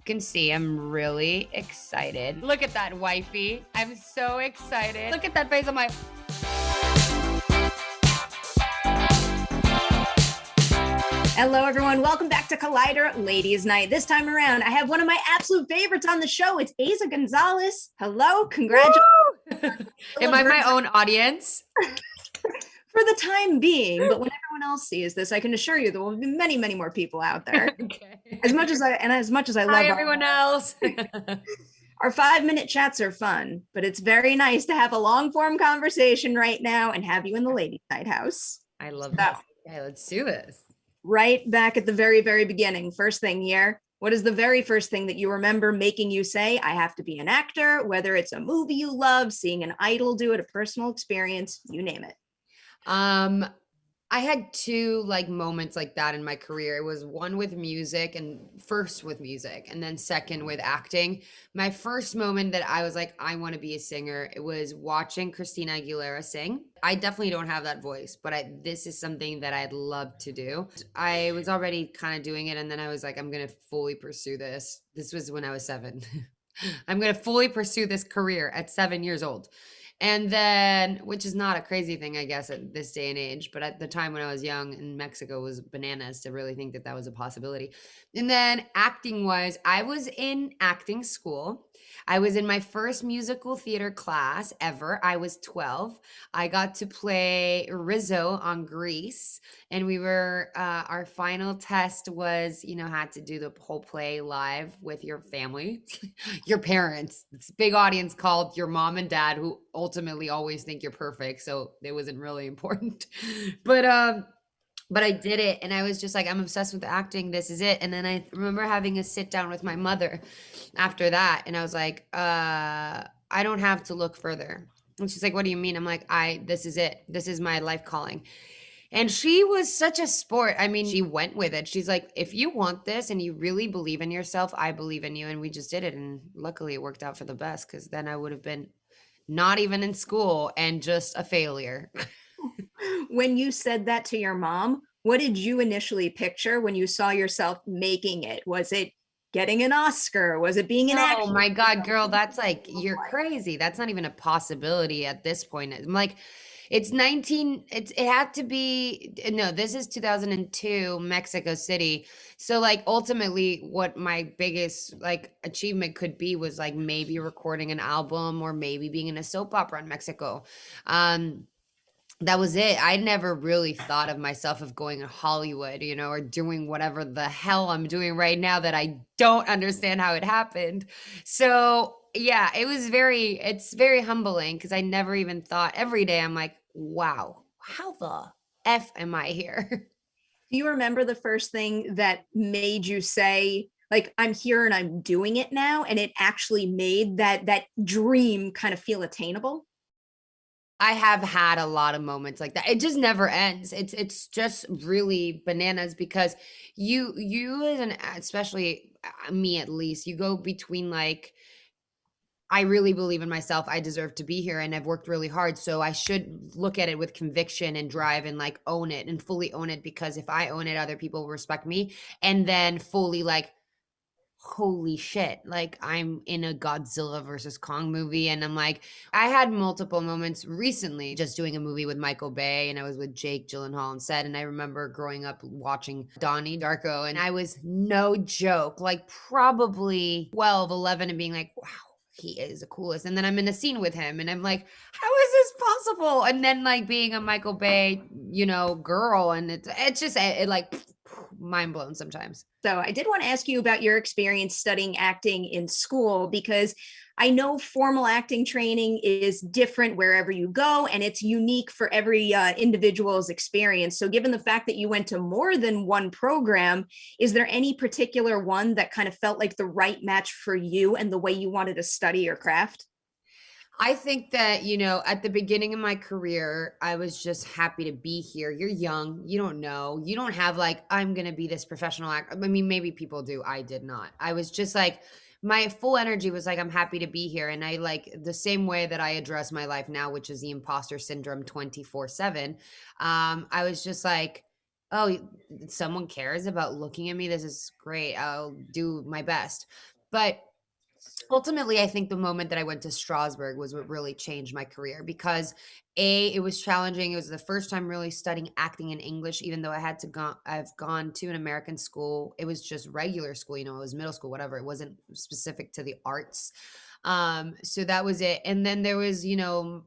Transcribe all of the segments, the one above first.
You can see I'm really excited. Look at that, wifey. I'm so excited. Look at that face on my... Hello, everyone. Welcome back to Collider Ladies Night. This time around, I have one of my absolute favorites on the show. It's Eiza González. Hello. Congratulations. Am I my own audience? For the time being, but when everyone else sees this, I can assure you there will be many, many more people out there. Okay. As much as I love everyone else. Our 5-minute chats are fun, but it's very nice to have a long form conversation right now and have you in the Ladies Night house. I love that. Okay, let's do this. Right back at the very, very beginning, first thing here. What is the very first thing that you remember making you say, I have to be an actor, whether it's a movie you love, seeing an idol do it, a personal experience, you name it. I had two moments like that in my career. It was one with music, and first with music, and then second with acting. My first moment that I was like, I want to be a singer, it was watching Christina Aguilera sing. I definitely don't have that voice, but this is something that I'd love to do. I was already kind of doing it, and then I was like, I'm going to fully pursue this. This was when I was 7. I'm going to fully pursue this career at 7 years old. And then, which is not a crazy thing, I guess, at this day and age, but at the time when I was young in Mexico was bananas to really think that that was a possibility. And then acting wise, I was in acting school. I was in my first musical theater class ever. I was 12. I got to play Rizzo on Grease, and we were, our final test was, had to do the whole play live with your family, your parents. It's a big audience called your mom and dad, who ultimately always think you're perfect. So it wasn't really important, but I did it, and I was just like, I'm obsessed with acting. This is it. And then I remember having a sit down with my mother after that, and I was like, I don't have to look further. And she's like, what do you mean? I'm like, this is it. This is my life calling. And she was such a sport. I mean, she went with it. She's like, if you want this and you really believe in yourself, I believe in you. And we just did it. And luckily it worked out for the best, because then I would have been not even in school and just a failure. When you said that to your mom, what did you initially picture when you saw yourself making it? Was it getting an Oscar? Was it being an actor? Oh my God, girl, that's like, you're crazy. That's not even a possibility at this point. I'm like, it had to be, no, this is 2002, Mexico City. So ultimately what my biggest achievement could be was maybe recording an album, or maybe being in a soap opera in Mexico. That was it. I never really thought of myself of going to Hollywood, or doing whatever the hell I'm doing right now that I don't understand how it happened. So yeah, it's very humbling, because I never even thought. Every day I'm like, wow, how the F am I here? Do you remember the first thing that made you say, I'm here and I'm doing it now, and it actually made that dream kind of feel attainable? I have had a lot of moments like that. It just never ends. It's just really bananas, because you as an, especially me at least, you go between I really believe in myself. I deserve to be here, and I've worked really hard. So I should look at it with conviction and drive, and own it and fully own it, because if I own it, other people will respect me. And then fully holy shit, I'm in a Godzilla versus Kong movie, and I'm like, I had multiple moments recently just doing a movie with Michael Bay, and I was with Jake Gyllenhaal on set, and I remember growing up watching DONNIE, DARKO, and I was, no joke, probably 12, 11, and being like, wow, he is the coolest. And then I'm in a scene with him, and I'm like, how is this possible? And then being a Michael Bay, girl, and it's just mind blown sometimes. So I did want to ask you about your experience studying acting in school, because I know formal acting training is different wherever you go, and it's unique for every individual's experience. So given the fact that you went to more than one program, is there any particular one that kind of felt like the right match for you and the way you wanted to study your craft? I think that, at the beginning of my career, I was just happy to be here. You're young. You don't know. You don't have I'm going to be this professional actor. I mean, maybe people do. I did not. I was just my full energy was I'm happy to be here. And I the same way that I address my life now, which is the imposter syndrome 24/7. I was just oh, someone cares about looking at me. This is great. I'll do my best. But ultimately, I think the moment that I went to Strasbourg was what really changed my career because it was challenging. It was the first time really studying acting in English, even though I've gone to an American school. It was just regular school, it was middle school, whatever. It wasn't specific to the arts. So that was it. And then there was,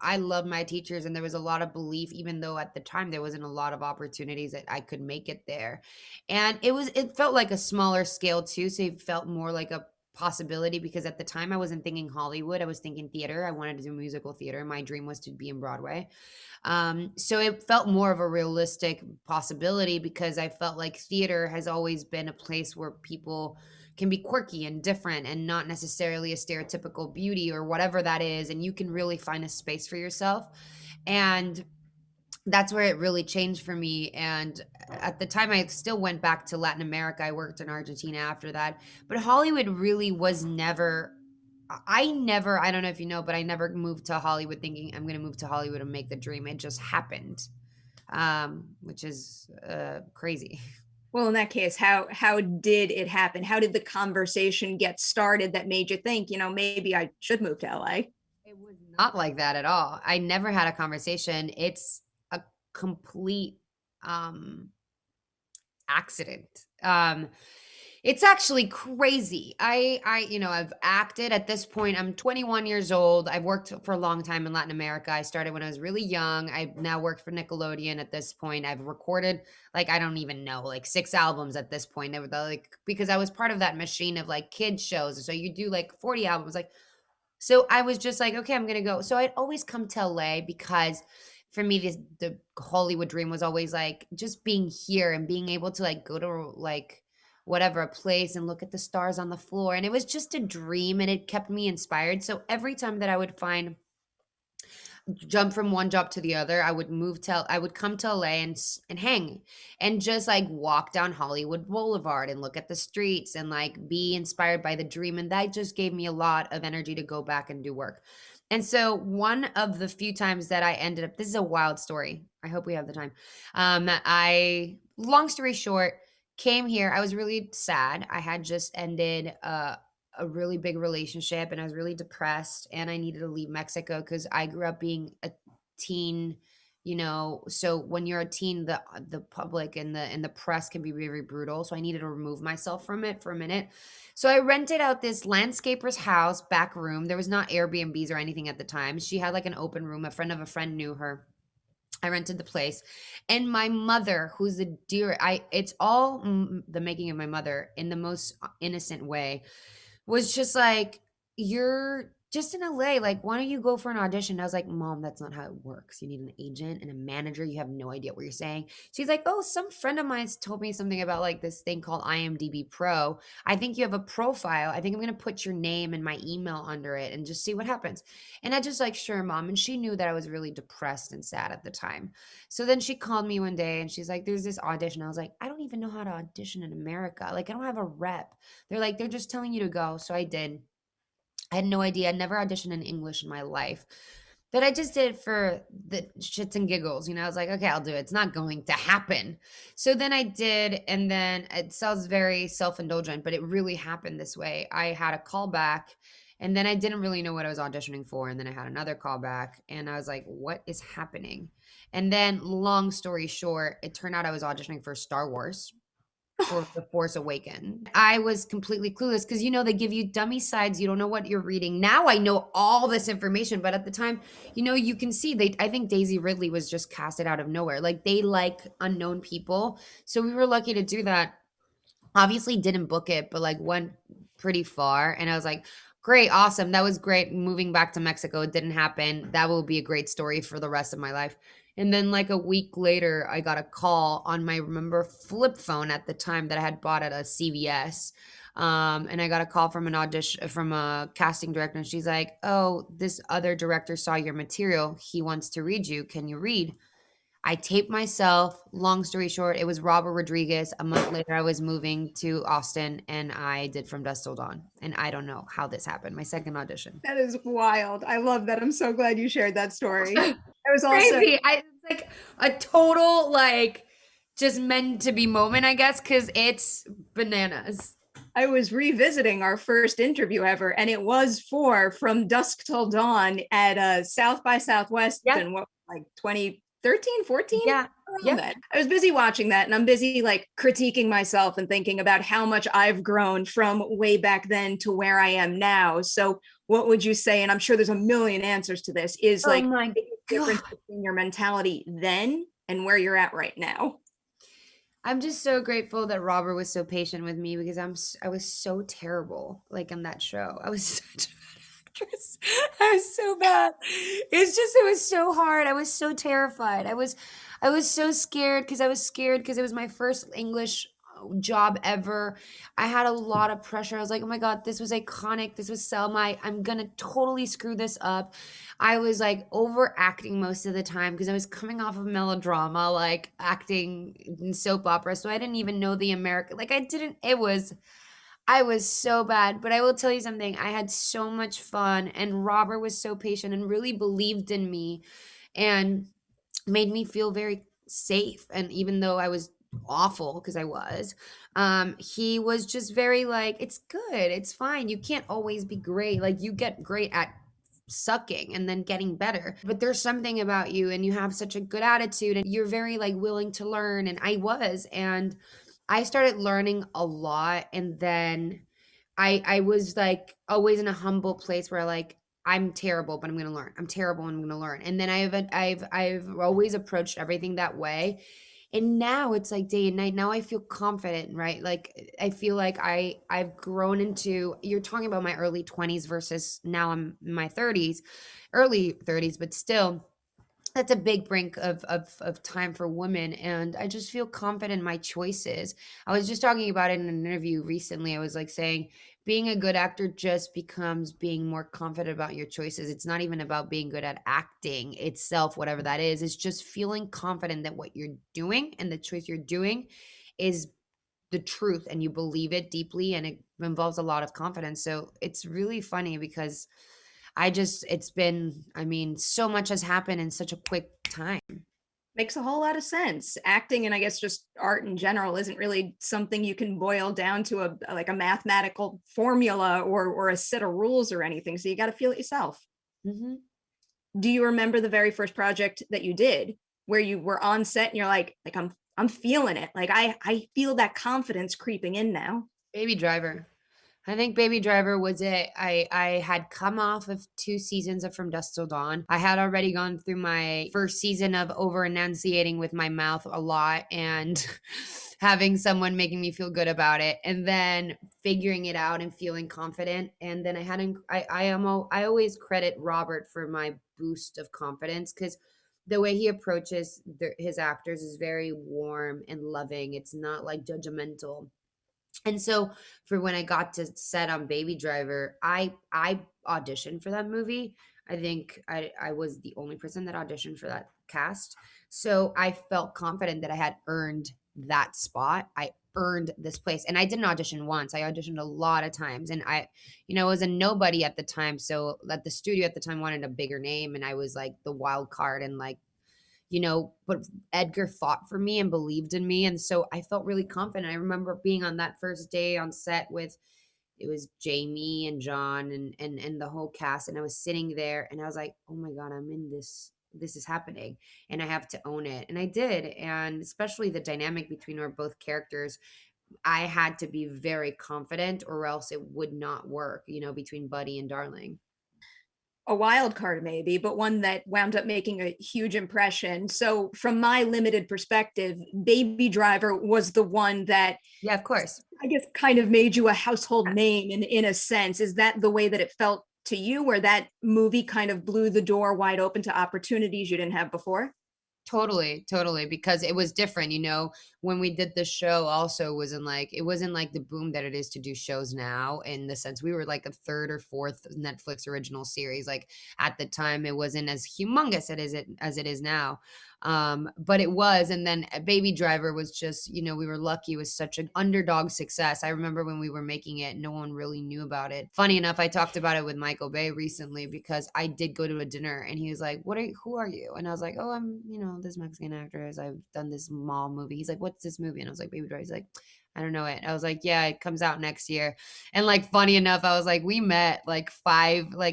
I love my teachers and there was a lot of belief, even though at the time there wasn't a lot of opportunities that I could make it there. And it felt like a smaller scale too. So it felt more like a possibility because at the time I wasn't thinking Hollywood. I was thinking theater. I wanted to do musical theater. My dream was to be in Broadway. So it felt more of a realistic possibility because I felt like theater has always been a place where people can be quirky and different and not necessarily a stereotypical beauty or whatever that is. And you can really find a space for yourself. And that's where it really changed for me. And at the time, I still went back to Latin America. I worked in Argentina after that. But Hollywood really was never, I don't know if you know, but I never moved to Hollywood thinking I'm going to move to Hollywood and make the dream. It just happened, which is crazy. Well, in that case, how did it happen? How did the conversation get started that made you think, maybe I should move to LA? It was not like that at all. I never had a conversation. It's a complete accident. It's actually crazy. I've acted at this point. I'm 21 years old. I've worked for a long time in Latin America. I started when I was really young. I now work for Nickelodeon at this point. I've recorded I don't even know, 6 albums at this point. They were because I was part of that machine of kids shows. So you do 40 albums. So I was just like, okay, I'm going to go. So I'd always come to LA because for me, the Hollywood dream was always just being here and being able to go to whatever, a place and look at the stars on the floor. And it was just a dream and it kept me inspired. So every time that I would jump from one job to the other, I would come to LA and hang and just walk down Hollywood Boulevard and look at the streets and be inspired by the dream. And that just gave me a lot of energy to go back and do work. And so one of the few times that I ended up, this is a wild story. I hope we have the time. Long story short, came here. I was really sad. I had just ended a really big relationship and I was really depressed and I needed to leave Mexico because I grew up being a teen, so when you're a teen, the public and the press can be very brutal. So I needed to remove myself from it for a minute. So I rented out this landscaper's house, back room. There was not Airbnbs or anything at the time. She had an open room. A friend of a friend knew her. I rented the place and my mother, who's the dear, it's all the making of my mother in the most innocent way, was just you're just in LA. Why don't you go for an audition? I was like, Mom, that's not how it works. You need an agent and a manager. You have no idea what you're saying. She's like, oh, some friend of mine's told me something about this thing called IMDb Pro. I think you have a profile. I think I'm going to put your name and my email under it and just see what happens. And I just sure, Mom. And she knew that I was really depressed and sad at the time. So then she called me one day and she's like, there's this audition. I was like, I don't even know how to audition in America. I don't have a rep. They're just telling you to go. So I did. I had no idea. I'd never auditioned in English in my life. But I just did it for the shits and giggles. I was like, okay, I'll do it. It's not going to happen. So then I did. And then it sounds very self-indulgent, but it really happened this way. I had a call back and then I didn't really know what I was auditioning for. And then I had another call back and I was like, what is happening? And then long story short, it turned out I was auditioning for Star Wars. For The Force Awakens. I was completely clueless because they give you dummy sides. You don't know what you're reading. Now I know all this information, but at the time, you can see I think Daisy Ridley was just casted out of nowhere. They like unknown people. So we were lucky to do that. Obviously didn't book it, but went pretty far. And I was like, great, awesome. That was great. Moving back to Mexico, it didn't happen. That will be a great story for the rest of my life. And then a week later, I got a call on my, flip phone at the time that I had bought at a CVS. And I got a call from from a casting director. And she's like, oh, this other director saw your material. He wants to read you. Can you read? I taped myself. Long story short, it was Robert Rodriguez. A month later, I was moving to Austin and I did From Dusk Till Dawn. And I don't know how this happened. My second audition. That is wild. I love that. I'm so glad you shared that story. I was also crazy. It's a total just meant to be moment, I guess, because it's bananas. I was revisiting our first interview ever, and it was for From Dusk Till Dawn at South by Southwest Yeah. in what, like 2013, 14? Yeah. Around Yeah. that. I was busy watching that, and I'm busy like critiquing myself and thinking about how much I've grown from way back then to where I am now. So, what would you say? And I'm sure there's a million answers to this. Is Oh like my the difference God. between your mentality then and where you're at right now? I'm just so grateful that Robert was so patient with me because I was so terrible like on that show. I was such a bad actress. I was so bad. It was so hard. I was so terrified. I was so scared because I was scared because it was my first English job ever. I had a lot of pressure. I was like, "Oh my God, this was iconic. This was Selma. I'm gonna totally screw this up." I was like overacting most of the time because I was coming off of melodrama, like acting in soap opera. So I didn't even know the American, like I didn't, I was so bad. But I will tell you something, I had so much fun, and Robert was so patient and really believed in me and made me feel very safe. And even though I was awful, because I was, he was just very like, it's good, it's fine. You can't always be great. Like you get great at sucking and then getting better, but there's something about you and you have such a good attitude and you're very like willing to learn. And I was, and I started learning a lot. And then I was like always in a humble place where like I'm terrible, but I'm gonna learn. I'm terrible and I'm gonna learn. And then I've always approached everything that way. And now it's like day and night. Now I feel confident, right? Like I feel like I've grown into, you're talking about my early 20s versus now I'm in my 30s, early 30s, but still that's a big brink of time for women. And I just feel confident in my choices. I was just talking about it in an interview recently. I was like saying being a good actor just becomes being more confident about your choices. It's not even about being good at acting itself, whatever that is. It's just feeling confident that what you're doing and the choice you're doing is the truth and you believe it deeply, and it involves a lot of confidence. So it's really funny because it's been, I mean, so much has happened in such a quick time. Makes a whole lot of sense. Acting and I guess just art in general isn't really something you can boil down to a like a mathematical formula or a set of rules or anything. So you got to feel it yourself. Mhm. Do you remember the very first project that you did where you were on set and you're like I'm feeling it. Like I feel that confidence creeping in now. Baby Driver. I think Baby Driver was it. I had come off of 2 seasons of From Dusk Till Dawn. I had already gone through my first season of over enunciating with my mouth a lot and having someone making me feel good about it, and then figuring it out and feeling confident. And then I always credit Robert for my boost of confidence because the way he approaches his actors is very warm and loving. It's not like judgmental. And so for when I got to set on Baby Driver, I auditioned for that movie. I think I was the only person that auditioned for that cast. So I felt confident that I had earned that spot. I earned this place. And I didn't audition once. I auditioned a lot of times. And I was a nobody at the time. So that the studio at the time wanted a bigger name. And I was like the wild card and like, but Edgar fought for me and believed in me. And so I felt really confident. I remember being on that first day on set with, it was Jamie and John and the whole cast. And I was sitting there and I was like, oh my God, I'm in this. This is happening and I have to own it. And I did. And especially the dynamic between our both characters, I had to be very confident or else it would not work, between Buddy and Darling. A wild card maybe, but one that wound up making a huge impression. So from my limited perspective, Baby Driver was the one that Yeah, of course. I guess kind of made you a household name in a sense. Is that the way that it felt to you, where that movie kind of blew the door wide open to opportunities you didn't have before? Totally, totally, because it was different, when we did the show also it wasn't like the boom that it is to do shows now, in the sense we were like a third or fourth Netflix original series. Like at the time it wasn't as humongous as it is now. But it was, and then Baby Driver was just, we were lucky. It was such an underdog success. I remember when we were making it, no one really knew about it. Funny enough, I talked about it with Michael Bay recently because I did go to a dinner and he was like, who are you? And I was like, oh, I'm, this Mexican actress. I've done this mall movie. He's like, what's this movie? And I was like, Baby Driver. He's like, I don't know it. I was like, yeah, it comes out next year. And like, funny enough, I was like, we met like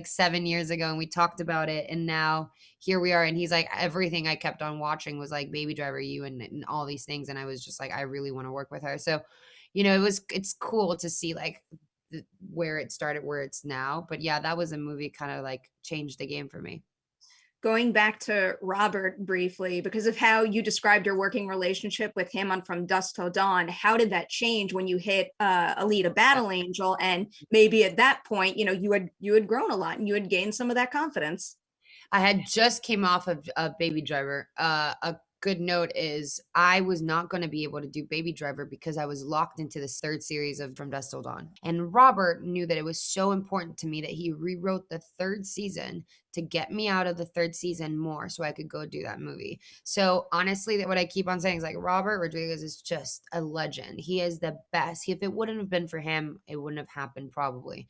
7 years ago and we talked about it. And now here we are. And he's like, everything I kept on watching was like Baby Driver, you and all these things. And I was just like, I really want to work with her. So, it's cool to see like where it started, where it's now. But yeah, that was a movie kind of like changed the game for me. Going back to Robert briefly, because of how you described your working relationship with him on From Dusk Till Dawn, how did that change when you hit Alita Battle Angel? And maybe at that point, you had grown a lot and you had gained some of that confidence. I had just came off of Baby Driver. A good note is I was not going to be able to do Baby Driver because I was locked into this third series of From Dusk Till Dawn. And Robert knew that it was so important to me that he rewrote the third season to get me out of the third season more so I could go do that movie. So honestly, that what I keep on saying is like Robert Rodriguez is just a legend. He is the best. If it wouldn't have been for him, it wouldn't have happened probably.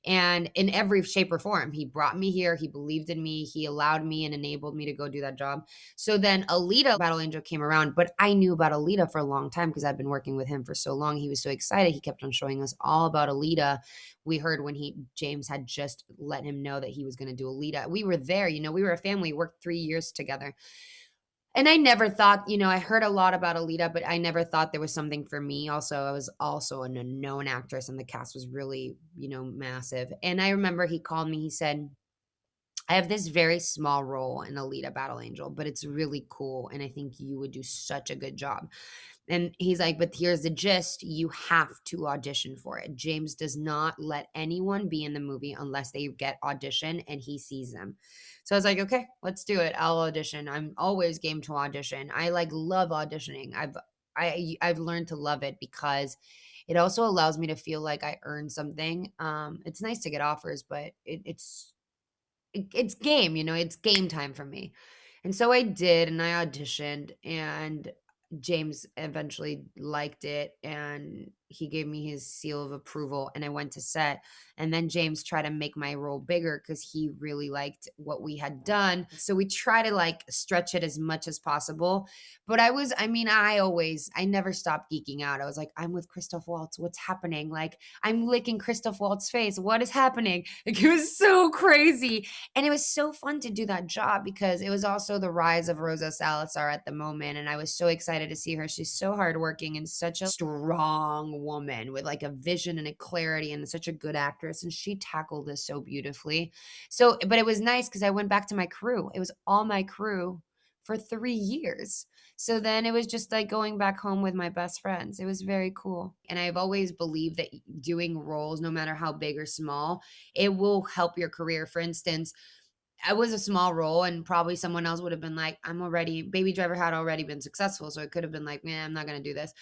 And in every shape or form, he brought me here. He believed in me. He allowed me and enabled me to go do that job. So then Alita Battle Angel came around, but I knew about Alita for a long time because I've been working with him for so long. He was so excited. He kept on showing us all about Alita. We heard when James had just let him know that he was going to do Alita. We were there, we were a family, worked 3 years together. And I never thought, I heard a lot about Alita, but I never thought there was something for me. Also, I was also a known actress and the cast was really, massive. And I remember he called me, he said, I have this very small role in Alita Battle Angel, but it's really cool. And I think you would do such a good job. And he's like, but here's the gist. You have to audition for it. James does not let anyone be in the movie unless they get audition and he sees them. So I was like, okay, let's do it. I'll audition. I'm always game to audition. I like love auditioning. I've learned to love it because it also allows me to feel like I earned something. It's nice to get offers, but it's game, it's game time for me. And so I did, and I auditioned, and James eventually liked it, and he gave me his seal of approval, and I went to set. And then James tried to make my role bigger because he really liked what we had done. So we try to like stretch it as much as possible. But I never stopped geeking out. I was like, I'm with Christoph Waltz. What's happening? Like, I'm licking Christoph Waltz's face. What is happening? Like, it was so crazy. And it was so fun to do that job because it was also the rise of Rosa Salazar at the moment. And I was so excited to see her. She's so hardworking and such a strong woman with like a vision and a clarity and such a good actress. And she tackled this so beautifully. So, but it was nice because I went back to my crew. It was all my crew for 3 years. So then it was just like going back home with my best friends. It was very cool. And I've always believed that doing roles, no matter how big or small, it will help your career. For instance, I was a small role and probably someone else would have been like, Baby Driver had already been successful. So it could have been like, man, I'm not going to do this.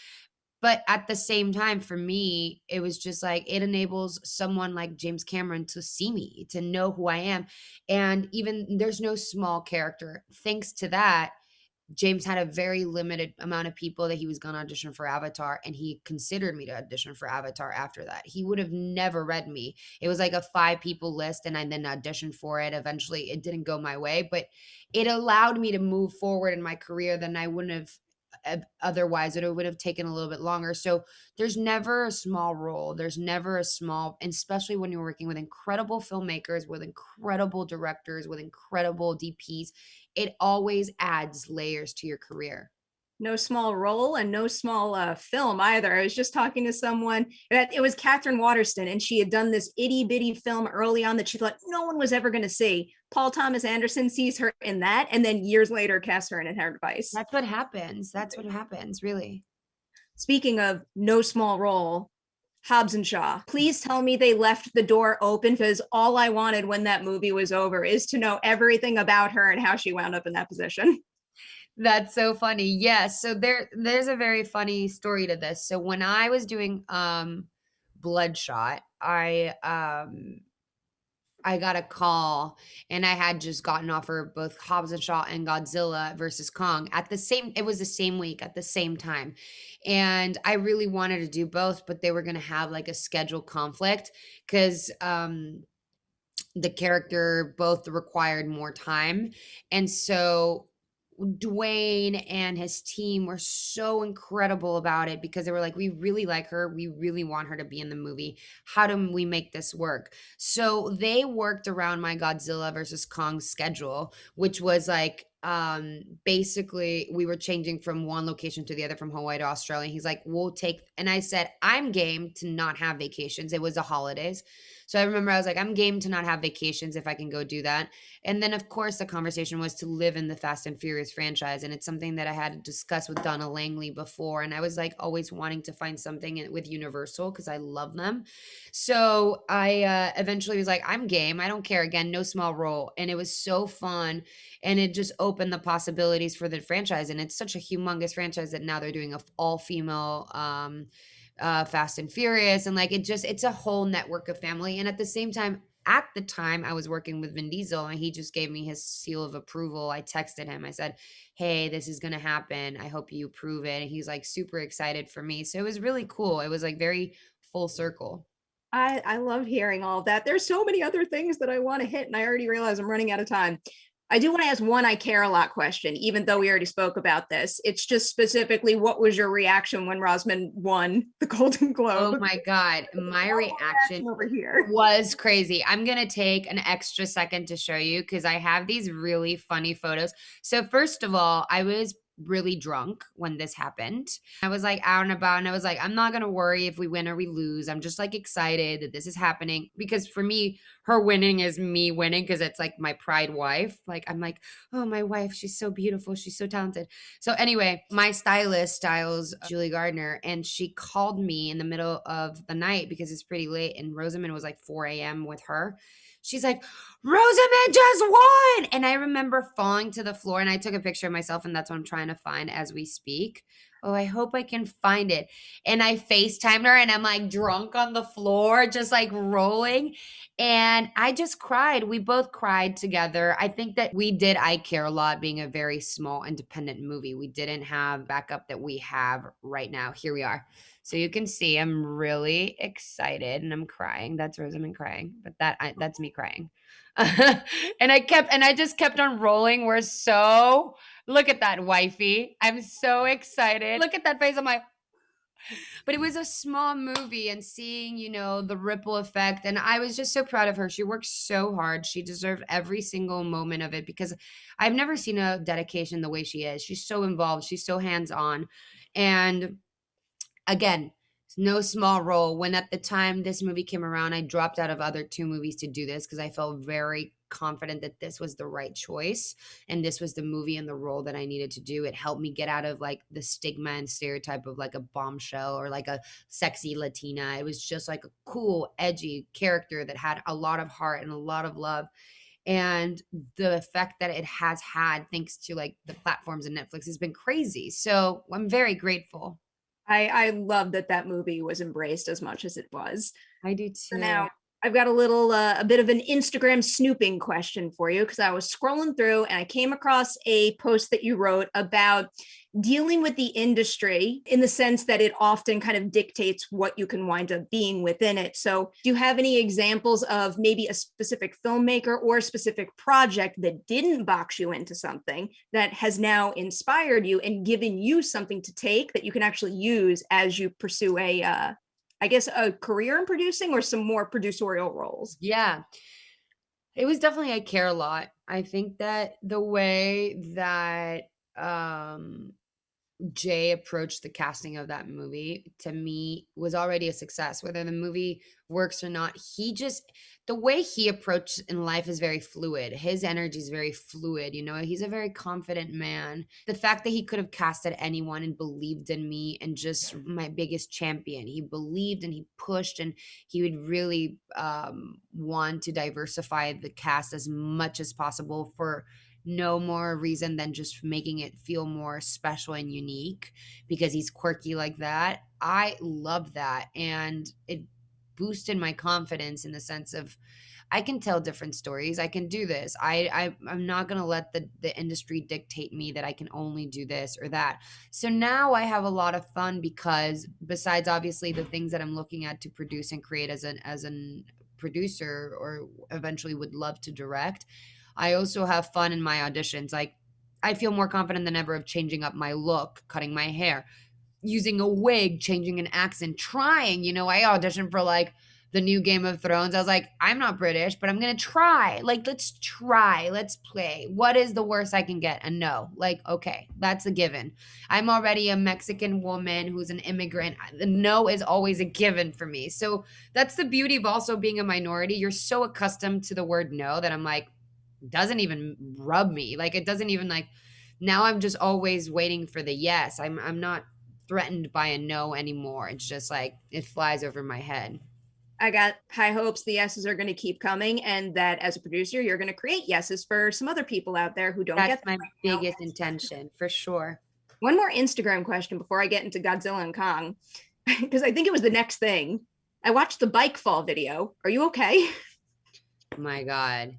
But at the same time, for me, it was just like it enables someone like James Cameron to see me, to know who I am. And even there's no small character. Thanks to that, James had a very limited amount of people that he was going to audition for Avatar, and he considered me to audition for Avatar after that. He would have never read me. It was like a 5 people list, and I then auditioned for it. Eventually, it didn't go my way, but it allowed me to move forward in my career than I wouldn't have otherwise. It would have taken a little bit longer. So there's never a small role. There's never a small, and especially when you're working with incredible filmmakers, with incredible directors, with incredible DPs, it always adds layers to your career. No small role and no small film either. I was just talking to someone that it was Catherine Waterston, and she had done this itty bitty film early on that she thought no one was ever going to see. Paul Thomas Anderson sees her in that, and then years later casts her in Inherent Vice. That's what happens. That's what happens, really. Speaking of no small role, Hobbs and Shaw. Please tell me they left the door open, because all I wanted when that movie was over is to know everything about her and how she wound up in that position. That's so funny. Yes. So there's a very funny story to this. So when I was doing Bloodshot, I got a call and I had just gotten offered both Hobbs and Shaw and Godzilla versus Kong it was the same week at the same time. And I really wanted to do both, but they were going to have like a schedule conflict because the character both required more time. And so Dwayne and his team were so incredible about it because they were like, we really like her. We really want her to be in the movie. How do we make this work? So they worked around my Godzilla versus Kong schedule, which was like, basically we were changing from one location to the other, from Hawaii to Australia. He's like, we'll take, and I said, I'm game to not have vacations. It was the holidays. So I remember I was like, I'm game to not have vacations if I can go do that. And then, of course, the conversation was to live in the Fast and Furious franchise. And it's something that I had discussed with Donna Langley before. And I was like always wanting to find something with Universal because I love them. So I eventually was like, I'm game. I don't care. Again, no small role. And it was so fun. And it just opened the possibilities for the franchise. And it's such a humongous franchise that now they're doing a all female Fast and Furious, and like it's a whole network of family. And at the same time, at the time, I was working with Vin Diesel, and he just gave me his seal of approval. I texted him. I said, "Hey, this is gonna happen. I hope you approve it." And he's like super excited for me. So it was really cool. It was like very full circle. I love hearing all of that. There's so many other things that I want to hit, and I already realize I'm running out of time. I do want to ask one I care a lot question, even though we already spoke about this. It's just specifically, what was your reaction when Rosman won the Golden Oh Globe? my God. My reaction Over here. was crazy. I'm going to take an extra second to show you because I have these really funny photos. So, first of all, I was really drunk when this happened. I was like out and about, and I was like, I'm not going to worry if we win or we lose. I'm just like excited that this is happening because for me, her winning is me winning because it's like my pride wife. Like, I'm like, oh, my wife, she's so beautiful. She's so talented. So anyway, my stylist styles Julie Gardner, and she called me in the middle of the night because it's pretty late, and Rosamund was like 4 a.m. with her. She's like, Rosamund just won. And I remember falling to the floor, and I took a picture of myself, and that's what I'm trying to find as we speak. Oh, I hope I can find it. And I FaceTimed her, and I'm like drunk on the floor, just like rolling. And I just cried. We both cried together. I think that we did I Care a Lot, being a very small independent movie. We didn't have backup that we have right now. Here we are. So you can see I'm really excited and I'm crying. That's Rosamund crying, but that's me crying. And I just kept on rolling. We're so look at that wifey. I'm so excited. Look at that face. I'm like, but it was a small movie, and seeing, the ripple effect. And I was just so proud of her. She worked so hard. She deserved every single moment of it because I've never seen a dedication the way she is. She's so involved. She's so hands on. And again, no small role. When at the time this movie came around, I dropped out of other two movies to do this because I felt very confident that this was the right choice and this was the movie and the role that I needed to do. It helped me get out of like the stigma and stereotype of like a bombshell or like a sexy Latina. It was just like a cool, edgy character that had a lot of heart and a lot of love. And the effect that it has had, thanks to like the platforms and Netflix, has been crazy. So I'm very grateful. I love that that movie was embraced as much as it was. I do So too. now I've got a bit of an Instagram snooping question for you, because I was scrolling through and I came across a post that you wrote about dealing with the industry in the sense that it often kind of dictates what you can wind up being within it. So do you have any examples of maybe a specific filmmaker or a specific project that didn't box you into something that has now inspired you and given you something to take that you can actually use as you pursue I guess a career in producing or some more producerial roles? Yeah. It was definitely I Care a Lot. I think that the way that Jay approached the casting of that movie, to me, was already a success. Whether the movie works or not, the way he approached in life is very fluid. His energy is very fluid. He's a very confident man. The fact that he could have casted anyone and believed in me, and just my biggest champion, he believed and he pushed, and he would really want to diversify the cast as much as possible for no more reason than just making it feel more special and unique because he's quirky like that. I love that. And it boosted my confidence in the sense of I can tell different stories. I can do this. I'm not going to let the industry dictate me that I can only do this or that. So now I have a lot of fun because besides obviously the things that I'm looking at to produce and create as an producer, or eventually would love to direct, I also have fun in my auditions. Like I feel more confident than ever of changing up my look, cutting my hair, using a wig, changing an accent, trying. I auditioned for like the new Game of Thrones. I was like, I'm not British, but I'm gonna try. Like, let's try. Let's play. What is the worst I can get? A no. Like, okay, that's a given. I'm already a Mexican woman who's an immigrant. The no is always a given for me. So that's the beauty of also being a minority. You're so accustomed to the word no that I'm like, doesn't even rub me. Like, it doesn't even like, now I'm just always waiting for the yes. I'm not threatened by a no anymore. It's just like it flies over my head. I got high hopes the yeses are going to keep coming, and that as a producer, you're going to create yeses for some other people out there who don't That's get them my right now. biggest intention for sure. One more Instagram question before I get into Godzilla and Kong, because I think it was the next thing. I watched the bike fall video. Are you okay? My God.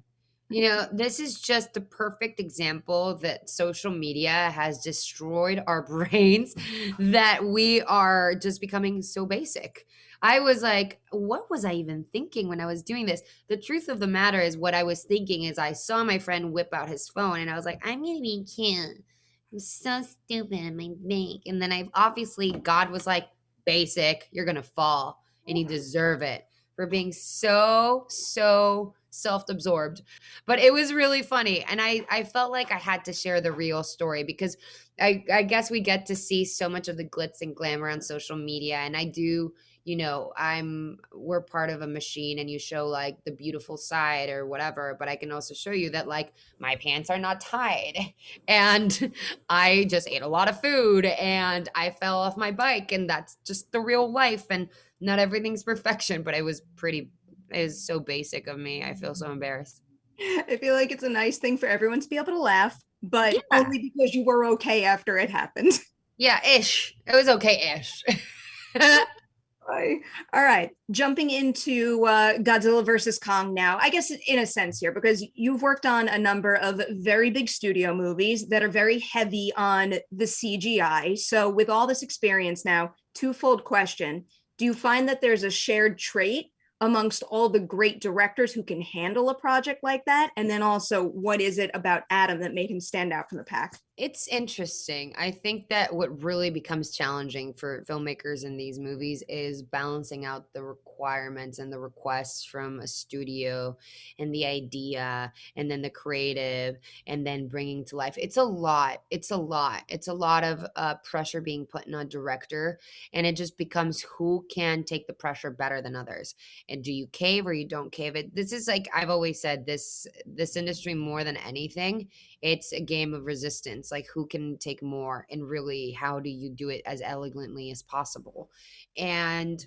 This is just the perfect example that social media has destroyed our brains, that we are just becoming so basic. I was like, what was I even thinking when I was doing this? The truth of the matter is, what I was thinking is I saw my friend whip out his phone and I was like, I'm going to be cute. I'm so stupid in my bank. And then obviously, God was like, basic, you're going to fall and you deserve it for being so self-absorbed. But it was really funny, and I felt like I had to share the real story, because I guess we get to see so much of the glitz and glamour on social media, and I do, we're part of a machine, and you show like the beautiful side or whatever, but I can also show you that like my pants are not tied and I just ate a lot of food and I fell off my bike, and that's just the real life, and not everything's perfection, but it is so basic of me. I feel so embarrassed. I feel like it's a nice thing for everyone to be able to laugh, but Yeah. only because you were okay after it happened. Yeah, ish. It was okay ish. All right, jumping into Godzilla versus Kong now. I guess in a sense here, because you've worked on a number of very big studio movies that are very heavy on the CGI. So, with all this experience now, twofold question: do you find that there's a shared trait amongst all the great directors who can handle a project like that? And then also, what is it about Adam that made him stand out from the pack? It's interesting. I think that what really becomes challenging for filmmakers in these movies is balancing out the requirements and the requests from a studio, and the idea, and then the creative, and then bringing to life. It's a lot. It's a lot. It's a lot of pressure being put on a director, and it just becomes who can take the pressure better than others. And do you cave or you don't cave? It. This is like I've always said. This industry, more than anything, it's a game of resistance, like who can take more, and really how do you do it as elegantly as possible. And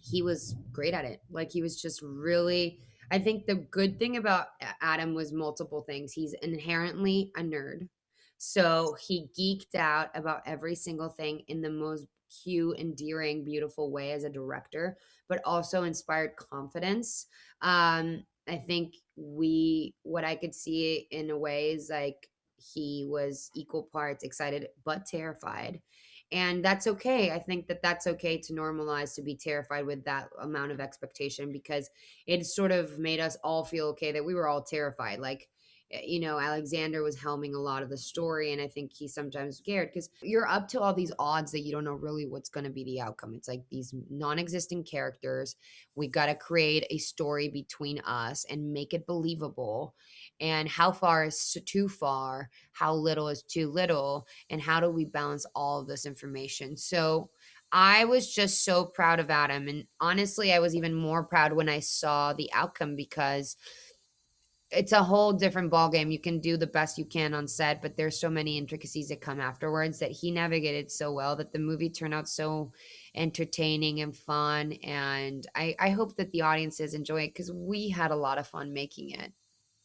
he was great at it. Like, he was just really, I think the good thing about Adam was multiple things. He's inherently a nerd, so he geeked out about every single thing in the most cute, endearing, beautiful way as a director, but also inspired confidence. I think what I could see in a way is like he was equal parts excited but terrified. And that's okay. I think that that's okay to normalize, to be terrified with that amount of expectation, because it sort of made us all feel okay that we were all terrified. Like, Alexander was helming a lot of the story, and I think he sometimes scared because you're up to all these odds that you don't know really what's going to be the outcome. It's like these non-existent characters. We got to create a story between us and make it believable. And how far is too far? How little is too little? And how do we balance all of this information? So I was just so proud of Adam. And honestly, I was even more proud when I saw the outcome, because it's a whole different ballgame. You can do the best you can on set, but there's so many intricacies that come afterwards that he navigated so well that the movie turned out so entertaining and fun. And I hope that the audiences enjoy it, because we had a lot of fun making it.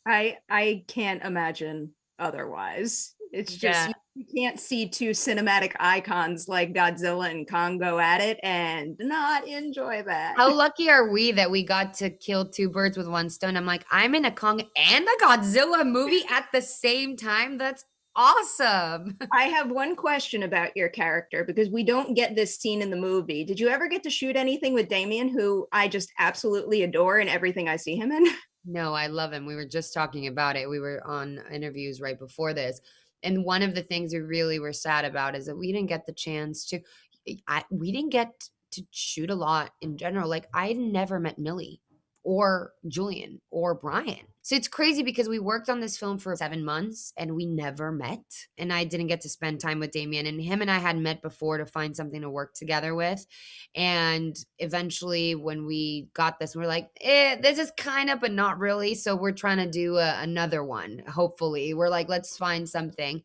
I can't imagine otherwise. It's just Yeah. you can't see two cinematic icons like Godzilla and Kong go at it and not enjoy that. How lucky are we that we got to kill two birds with one stone? I'm like, I'm in a Kong and a Godzilla movie at the same time. That's awesome. I have one question about your character because we don't get this scene in the movie. Did you ever get to shoot anything with Damien, who I just absolutely adore in everything I see him in? No, I love him. We were just talking about it. We were on interviews right before this. And one of the things we really were sad about is that we didn't get the chance to we didn't get to shoot a lot in general. Like I never met Millie or Julian or Brian. So it's crazy because we worked on this film for 7 months and we never met. And I didn't get to spend time with Damien, and him and I had met before to find something to work together with. And eventually when we got this, we're like, this is kind of, but not really. So we're trying to do another one. Hopefully we're like, let's find something.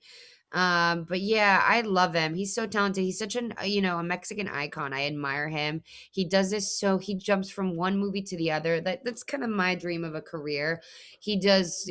But yeah, I love him. He's so talented. He's such an, a Mexican icon. I admire him. He does this so he jumps from one movie to the other. That's kind of my dream of a career. He does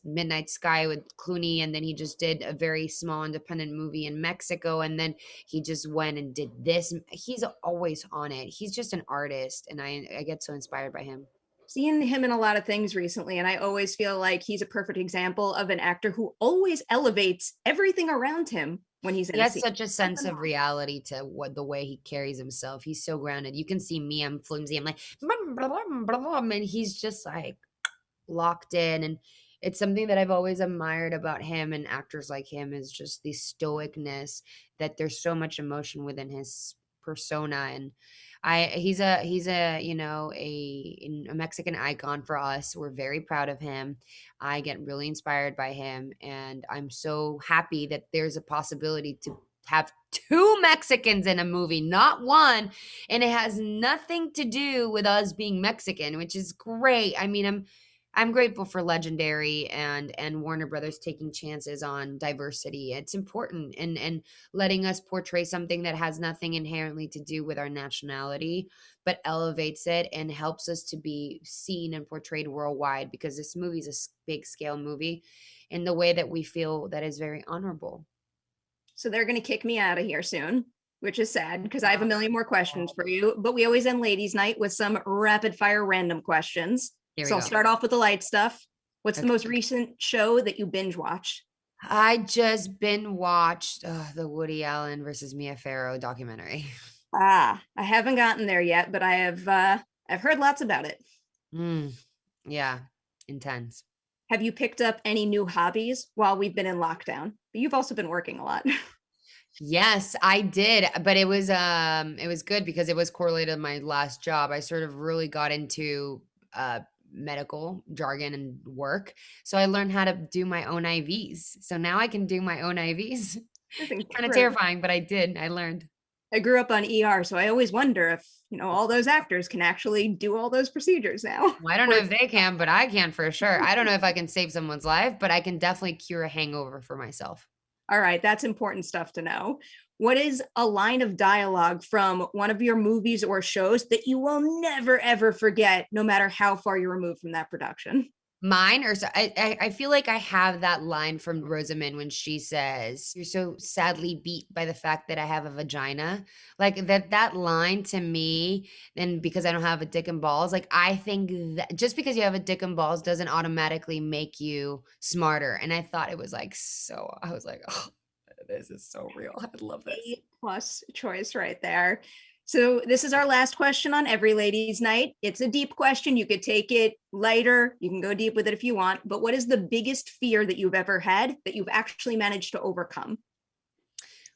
Midnight Sky with Clooney, and then he just did a very small independent movie in Mexico, and then he just went and did this. He's always on it. He's just an artist, and I get so inspired by him. Seeing him in a lot of things recently, and I always feel like he's a perfect example of an actor who always elevates everything around him when he's in He a has scene. such a sense of reality to the way he carries himself. He's so grounded. You can see me, I'm flimsy. I'm like, and he's just like locked in. And it's something that I've always admired about him and actors like him is just the stoicness, that there's so much emotion within his persona. And he's a a Mexican icon for us. We're very proud of him. I get really inspired by him, and I'm so happy that there's a possibility to have two Mexicans in a movie, not one, and it has nothing to do with us being Mexican, which is great. I mean, I'm grateful for Legendary and Warner Brothers taking chances on diversity. It's important, and letting us portray something that has nothing inherently to do with our nationality, but elevates it and helps us to be seen and portrayed worldwide, because this movie is a big scale movie in the way that we feel that is very honorable. So they're going to kick me out of here soon, which is sad because I have a million more questions for you. But we always end ladies' night with some rapid fire random questions. Here we So I'll go. start off with the light stuff. What's the Okay. most recent show that you binge watched? I just been watched the Woody Allen versus Mia Farrow documentary. I haven't gotten there yet, but I've heard lots about it. Yeah, intense. Have you picked up any new hobbies while we've been in lockdown? But you've also been working a lot. Yes, I did, but it was good because it was correlated to my last job. I sort of really got into medical jargon and work. So I learned how to do my own IVs. So now I can do my own IVs. That's Kind of incredible. terrifying, but I did. I learned. I grew up on ER, so I always wonder if, all those actors can actually do all those procedures now. Well, I don't Or know if- if they can, but I can for sure. I don't know if I can save someone's life, but I can definitely cure a hangover for myself. all right, that's important stuff to know. What is a line of dialogue from one of your movies or shows that you will never ever forget, no matter how far you're removed from that production? Mine or so I feel like I have that line from Rosamund when she says, "You're so sadly beat by the fact that I have a vagina." Like, that line to me, and because I don't have a dick and balls, like, I think that just because you have a dick and balls doesn't automatically make you smarter, and I thought it was, like, so I was like, "Oh, this is so real. I love this." A plus choice right there. So this is our last question on every ladies' night. It's a deep question. You could take it lighter. You can go deep with it if you want. But what is the biggest fear that you've ever had that you've actually managed to overcome?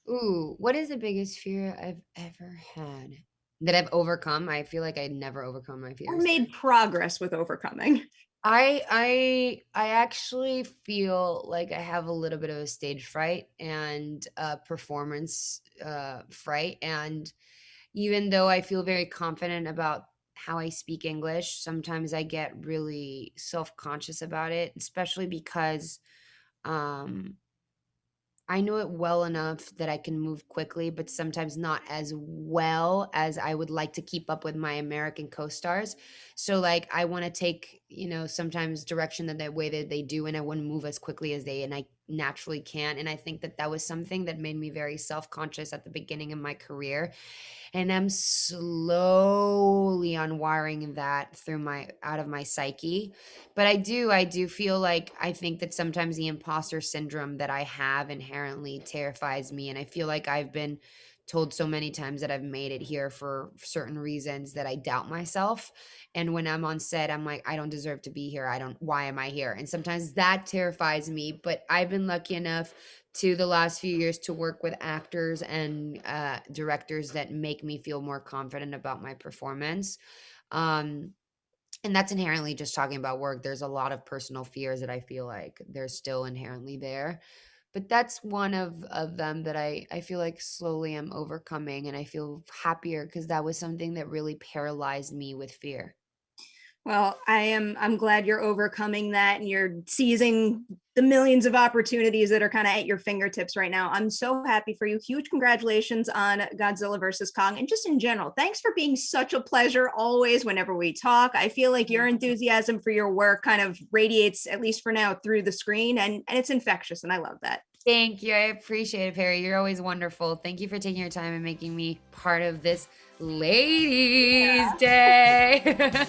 Ooh, what is the biggest fear I've ever had that I've overcome? I feel like I never overcome my Or fears. made progress with overcoming? I actually feel like I have a little bit of a stage fright and performance fright, and even though I feel very confident about how I speak English, sometimes I get really self-conscious about it, especially because um I know it well enough that I can move quickly, but sometimes not as well as I would like to keep up with my American co-stars. So like I want to take, sometimes direction that the way that they do, and I wouldn't move as quickly as they and I naturally can. And I think that that was something that made me very self-conscious at the beginning of my career, and I'm slowly unwiring that through my out of my psyche. But I do feel like I think that sometimes the imposter syndrome that I have inherently terrifies me, and I feel like I've been told so many times that I've made it here for certain reasons that I doubt myself. And when I'm on set, I'm like, I don't deserve to be here. I don't, why am I here? And sometimes that terrifies me. But I've been lucky enough to the last few years to work with actors and directors that make me feel more confident about my performance. Um, and that's inherently just talking about work. There's a lot of personal fears that I feel like they're still inherently there. But that's one of them that I feel like slowly I'm overcoming, and I feel happier because that was something that really paralyzed me with fear. Well, I'm glad you're overcoming that and you're seizing the millions of opportunities that are kind of at your fingertips right now. I'm so happy for you. Huge congratulations on Godzilla versus Kong and just in general. Thanks for being such a pleasure always whenever we talk. I feel like your enthusiasm for your work kind of radiates, at least for now, through the screen, and it's infectious and I love that. Thank you. I appreciate it, Perry. You're always wonderful. Thank you for taking your time and making me part of this Ladies' Day.